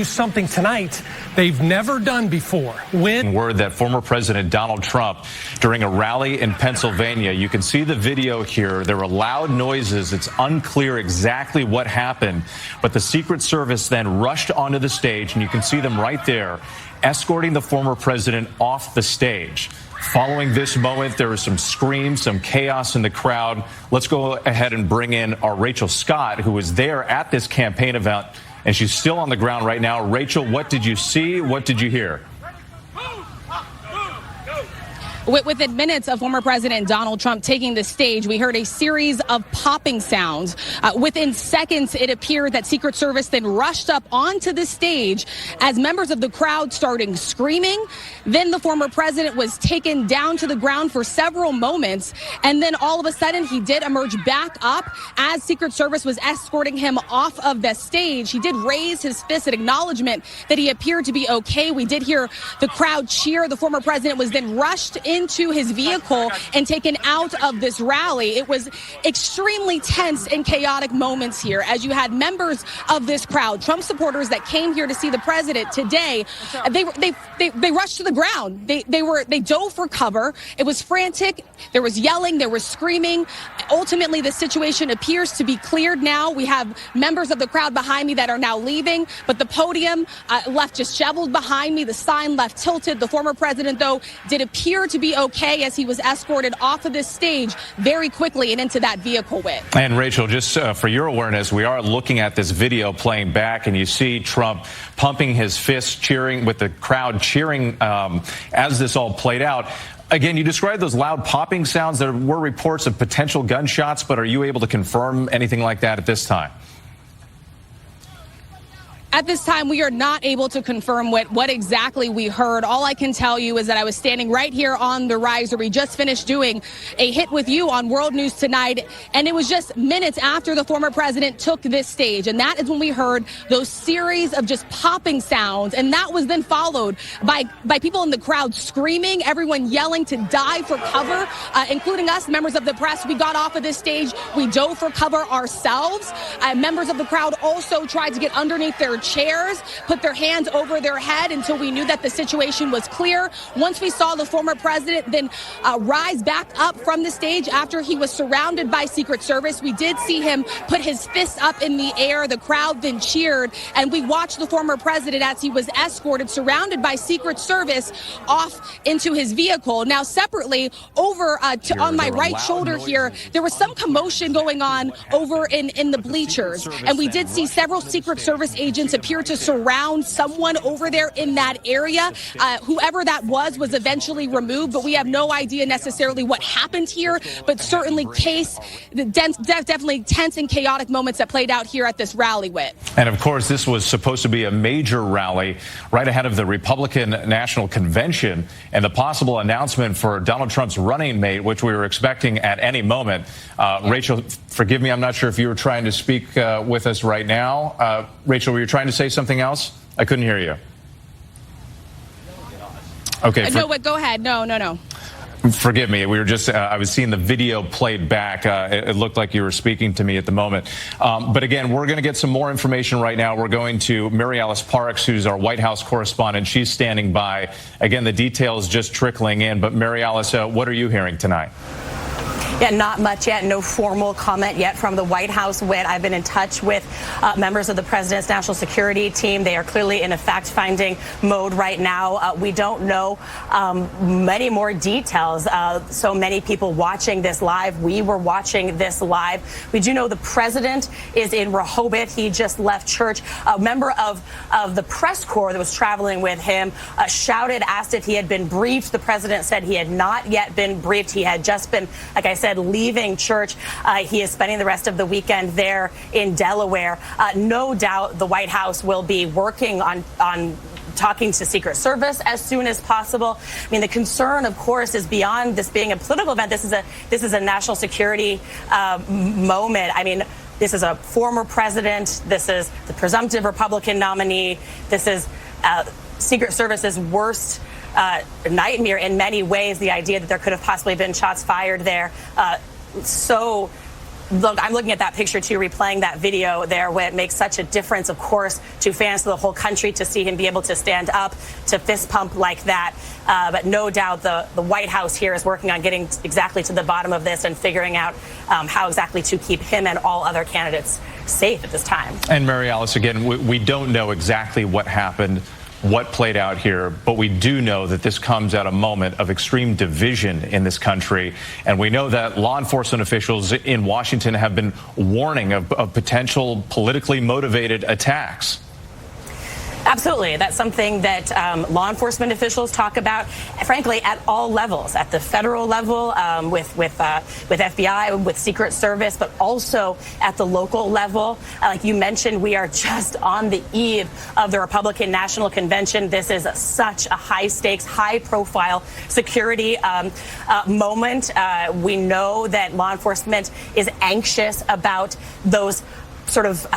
Something tonight they've never done before. Word that former President Donald Trump, during a rally in Pennsylvania, you can see the video here. There were loud noises. It's unclear exactly what happened, but the Secret Service then rushed onto the stage, and you can see them right there, escorting the former president off the stage. Following this moment, there was some screams, some chaos in the crowd. Let's go ahead and bring in our Rachel Scott, who was there at this campaign event, and she's still on the ground right now. Rachel, what did you see? What did you hear? Within minutes of former President Donald Trump taking the stage, we heard a series of popping sounds. Within seconds, it appeared that Secret Service then rushed up onto the stage as members of the crowd started screaming. Then the former president was taken down to the ground for several moments. And then all of a sudden, he did emerge back up as Secret Service was escorting him off of the stage. He did raise his fist in acknowledgement that he appeared to be okay. We did hear the crowd cheer. The former president was then rushed into his vehicle and taken out of this rally. It was extremely tense and chaotic moments here as you had members of this crowd, Trump supporters that came here to see the president today. They rushed to the ground. They dove for cover. It was frantic. There was yelling. There was screaming. Ultimately, the situation appears to be cleared now. We have members of the crowd behind me that are now leaving, but the podium left disheveled behind me. The sign left tilted. The former president, though, did appear to be okay as he was escorted off of this stage very quickly and into that vehicle with. And Rachel, just for your awareness, we are looking at this video playing back, and you see Trump pumping his fist, cheering with the crowd cheering as this all played out. Again, you described those loud popping sounds. There were reports of potential gunshots, but are you able to confirm anything like that at this time? At this time, we are not able to confirm what exactly we heard. All I can tell you is that I was standing right here on the riser. We just finished doing a hit with you on World News Tonight, and it was just minutes after the former president took this stage. And that is when we heard those series of just popping sounds. And that was then followed by people in the crowd screaming, everyone yelling to dive for cover, including us, members of the press. We got off of this stage. We dove for cover ourselves. Members of the crowd also tried to get underneath their chairs, put their hands over their head until we knew that the situation was clear. Once we saw the former president then rise back up from the stage after he was surrounded by Secret Service, we did see him put his fists up in the air. The crowd then cheered, and we watched the former president as he was escorted, surrounded by Secret Service, off into his vehicle. Now, separately, over on my right shoulder here, there was some commotion going on over in the bleachers, and we did see several Secret Service agents appear to surround someone over there in that area. Whoever that was eventually removed, but we have no idea necessarily what happened here, but certainly definitely tense and chaotic moments that played out here at this rally with. And of course, this was supposed to be a major rally right ahead of the Republican National Convention and the possible announcement for Donald Trump's running mate, which we were expecting at any moment. Rachel, forgive me, I'm not sure if you were trying to speak with us right now. Rachel, were you trying to say something else? I couldn't hear you. Okay. No, go ahead. No. Forgive me. We were just, I was seeing the video played back. It looked like you were speaking to me at the moment. But again, we're going to get some more information right now. We're going to Mary Alice Parks, who's our White House correspondent. She's standing by. Again, the details just trickling in. But Mary Alice, what are you hearing tonight? Yeah, not much yet. No formal comment yet from the White House. I've been in touch with members of the president's national security team. They are clearly in a fact-finding mode right now. We don't know many more details. So many people watching this live. We were watching this live. We do know the president is in Rehoboth. He just left church. A member of the press corps that was traveling with him shouted, asked if he had been briefed. The president said he had not yet been briefed. He had just been, like I said, leaving church. He is spending the rest of the weekend there in Delaware. No doubt the White House will be working on talking to Secret Service as soon as possible. I mean, the concern, of course, is beyond this being a political event. This is a national security moment. I mean, this is a former president. This is the presumptive Republican nominee. This is Secret Service's worst nightmare in many ways, the idea that there could have possibly been shots fired there. So Look, I'm looking at that picture too, replaying that video there, where it makes such a difference, of course, to fans, to the whole country, to see him be able to stand up, to fist pump like that. But no doubt the White House here is working on getting exactly to the bottom of this and figuring out how exactly to keep him and all other candidates safe at this time. And Mary Alice, again, we don't know exactly what happened, what played out here, but we do know that this comes at a moment of extreme division in this country. And we know that law enforcement officials in Washington have been warning of potential politically motivated attacks. Absolutely. That's something that law enforcement officials talk about, frankly, at all levels, at the federal level, with FBI, with Secret Service, but also at the local level. Like you mentioned, we are just on the eve of the Republican National Convention. This is such a high-stakes, high-profile security moment. We know that law enforcement is anxious about those sort of